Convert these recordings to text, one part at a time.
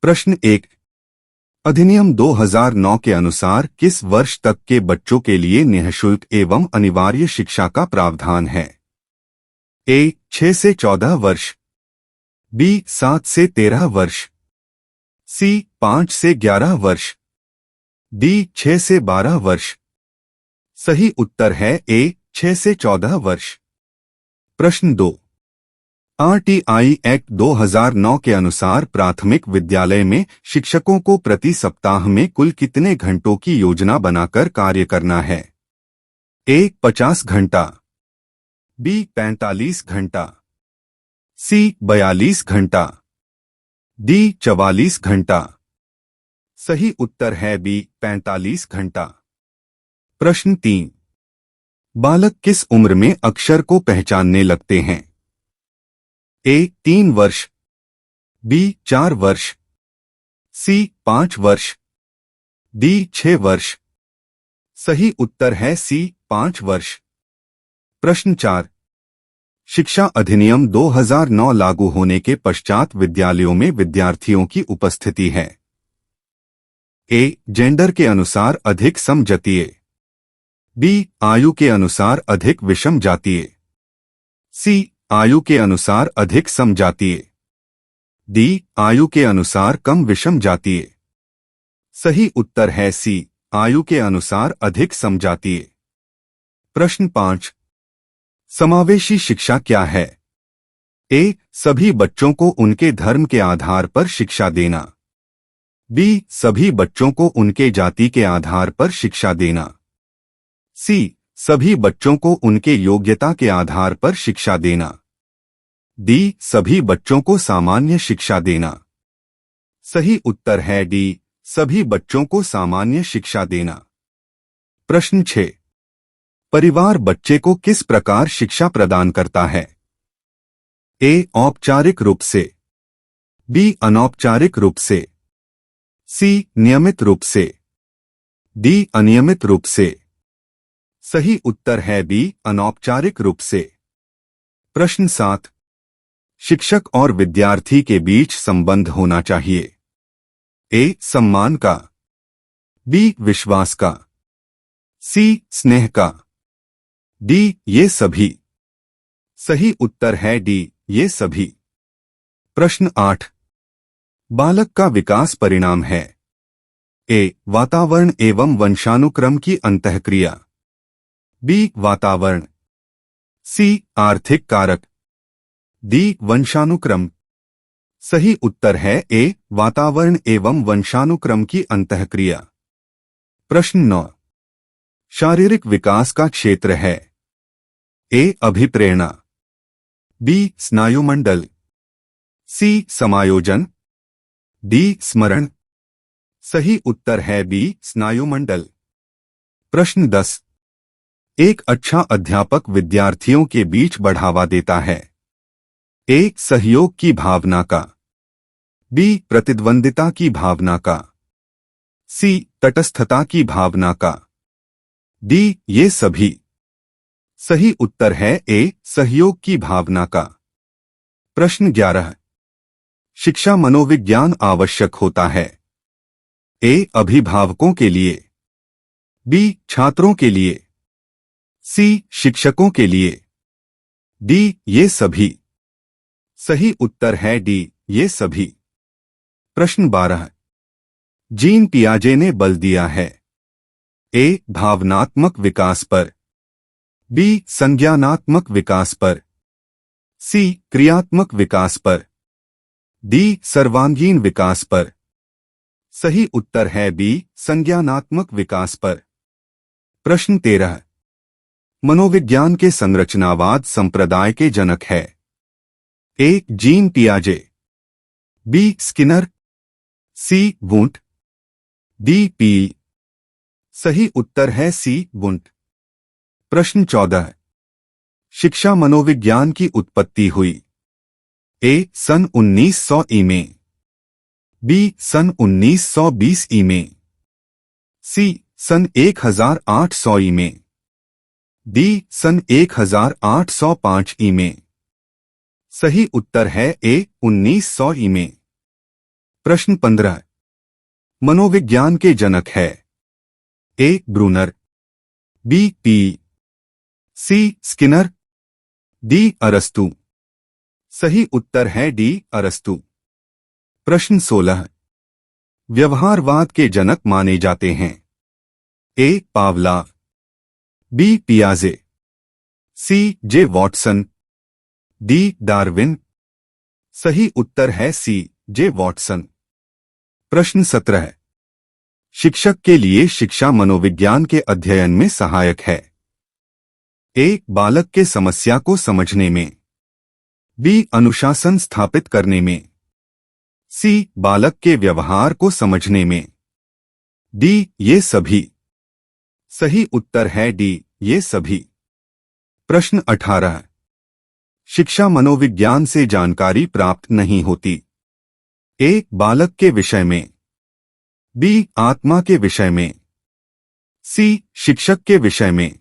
प्रश्न 1। अधिनियम 2009 के अनुसार किस वर्ष तक के बच्चों के लिए निःशुल्क एवं अनिवार्य शिक्षा का प्रावधान है? ए 6 से 14 वर्ष, बी 7 से 13 वर्ष, सी 5 से 11 वर्ष, डी 6 से 12 वर्ष। सही उत्तर है ए 6 से 14 वर्ष। प्रश्न 2। आरटीआई एक्ट 2009 के अनुसार प्राथमिक विद्यालय में शिक्षकों को प्रति सप्ताह में कुल कितने घंटों की योजना बनाकर कार्य करना है? ए 50 घंटा, बी 45 घंटा, सी 42 घंटा, डी 44 घंटा। सही उत्तर है बी 45 घंटा। प्रश्न 3। बालक किस उम्र में अक्षर को पहचानने लगते हैं? ए 3 वर्ष, बी 4 वर्ष, सी 5 वर्ष, डी 6 वर्ष। सही उत्तर है सी 5 वर्ष। प्रश्न 4। शिक्षा अधिनियम 2009 लागू होने के पश्चात विद्यालयों में विद्यार्थियों की उपस्थिति है। ए जेंडर के अनुसार अधिक समजातीय, बी आयु के अनुसार अधिक विषम जातीय, सी आयु के अनुसार अधिक समजातीय, डी आयु के अनुसार कम विषम जातीय। सही उत्तर है सी आयु के अनुसार अधिक समजातीय। प्रश्न 5। समावेशी शिक्षा क्या है? ए सभी बच्चों को उनके धर्म के आधार पर शिक्षा देना, बी सभी बच्चों को उनके जाति के आधार पर शिक्षा देना, सी सभी बच्चों को उनके योग्यता के आधार पर शिक्षा देना, डी सभी बच्चों को सामान्य शिक्षा देना। सही उत्तर है डी सभी बच्चों को सामान्य शिक्षा देना। प्रश्न 6। परिवार बच्चे को किस प्रकार शिक्षा प्रदान करता है? ए औपचारिक रूप से, बी अनौपचारिक रूप से, सी नियमित रूप से, डी अनियमित रूप से। सही उत्तर है बी अनौपचारिक रूप से। प्रश्न 7। शिक्षक और विद्यार्थी के बीच संबंध होना चाहिए। ए सम्मान का, बी विश्वास का, सी स्नेह का, डी ये सभी। सही उत्तर है डी ये सभी। प्रश्न 8। बालक का विकास परिणाम है। ए वातावरण एवं वंशानुक्रम की अंतःक्रिया, बी वातावरण, सी आर्थिक कारक, डी वंशानुक्रम। सही उत्तर है ए वातावरण एवं वंशानुक्रम की अंतःक्रिया। प्रश्न 9। शारीरिक विकास का क्षेत्र है। ए अभिप्रेरणा, बी स्नायुमंडल, सी समायोजन, डी स्मरण। सही उत्तर है बी स्नायुमंडल। प्रश्न 10। एक अच्छा अध्यापक विद्यार्थियों के बीच बढ़ावा देता है। ए सहयोग की भावना का, बी प्रतिद्वंदिता की भावना का, सी तटस्थता की भावना का, डी ये सभी। सही उत्तर है ए सहयोग की भावना का। प्रश्न 11। शिक्षा मनोविज्ञान आवश्यक होता है। ए अभिभावकों के लिए, बी छात्रों के लिए, सी शिक्षकों के लिए, डी ये सभी। सही उत्तर है डी ये सभी। प्रश्न 12। जीन पियाजे ने बल दिया है। ए भावनात्मक विकास पर, बी संज्ञानात्मक विकास पर, सी क्रियात्मक विकास पर, डी सर्वांगीण विकास पर। सही उत्तर है बी संज्ञानात्मक विकास पर। प्रश्न 13। मनोविज्ञान के संरचनावाद संप्रदाय के जनक है। ए जीन पियाजे, B Skinner, C Wundt, D P. सही उत्तर है सी वुंट। प्रश्न 14। शिक्षा मनोविज्ञान की उत्पत्ति हुई। ए सन 1900 ई में, बी सन 1920 ई में, सी सन 1800 ई में, डी सन 1805 ई में। सही उत्तर है ए 1900 ई में। प्रश्न 15। मनोविज्ञान के जनक है। ए ब्रूनर, बी पी, सी स्किनर, डी अरस्तु। सही उत्तर है डी अरस्तु। प्रश्न 16। व्यवहारवाद के जनक माने जाते हैं। ए पावलोव, बी पियाजे, सी जे वॉटसन, डी डार्विन। सही उत्तर है सी जे वॉटसन। प्रश्न 17। शिक्षक के लिए शिक्षा मनोविज्ञान के अध्ययन में सहायक है। ए बालक के समस्या को समझने में, बी अनुशासन स्थापित करने में, सी बालक के व्यवहार को समझने में, डी ये सभी। सही उत्तर है डी ये सभी। प्रश्न 18। शिक्षा मनोविज्ञान से जानकारी प्राप्त नहीं होती। ए बालक के विषय में, बी आत्मा के विषय में, सी शिक्षक के विषय में,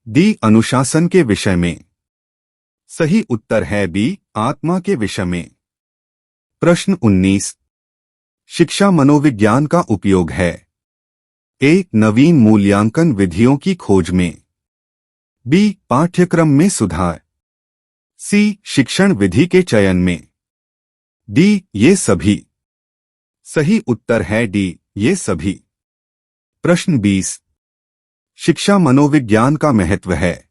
डी अनुशासन के विषय में। सही उत्तर है बी आत्मा के विषय में। प्रश्न 19। शिक्षा मनोविज्ञान का उपयोग है। ए नवीन मूल्यांकन विधियों की खोज में, बी पाठ्यक्रम में सुधार, सी शिक्षण विधि के चयन में, डी ये सभी। सही उत्तर है डी ये सभी। प्रश्न 20। शिक्षा मनोविज्ञान का महत्व है।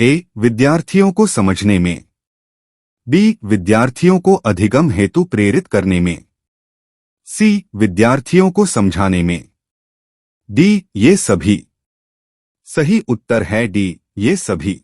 ए विद्यार्थियों को समझने में, बी विद्यार्थियों को अधिगम हेतु प्रेरित करने में, सी विद्यार्थियों को समझाने में, डी ये सभी। सही उत्तर है डी ये सभी।